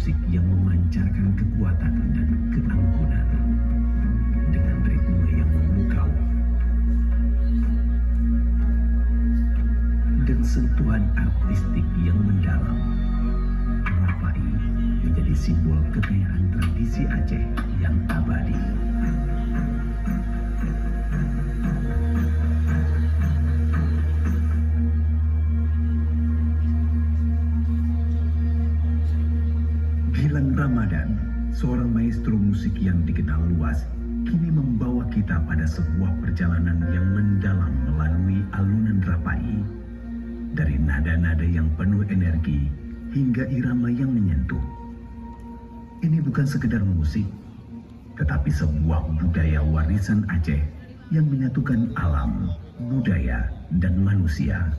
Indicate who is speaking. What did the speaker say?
Speaker 1: musik yang memancarkan kekuatan dan keangkuhan dengan ritme yang memukau dan sentuhan artistik yang mendalam. Rapai menjadi simbol kekayaan tradisi Aceh yang abadi. Gilang Ramadan, seorang maestro musik yang dikenal luas, kini membawa kita pada sebuah perjalanan yang mendalam melalui alunan Rapai. Dari nada-nada yang penuh energi hingga irama yang menyentuh. Ini bukan sekedar musik, tetapi sebuah budaya warisan Aceh yang menyatukan alam, budaya, dan manusia.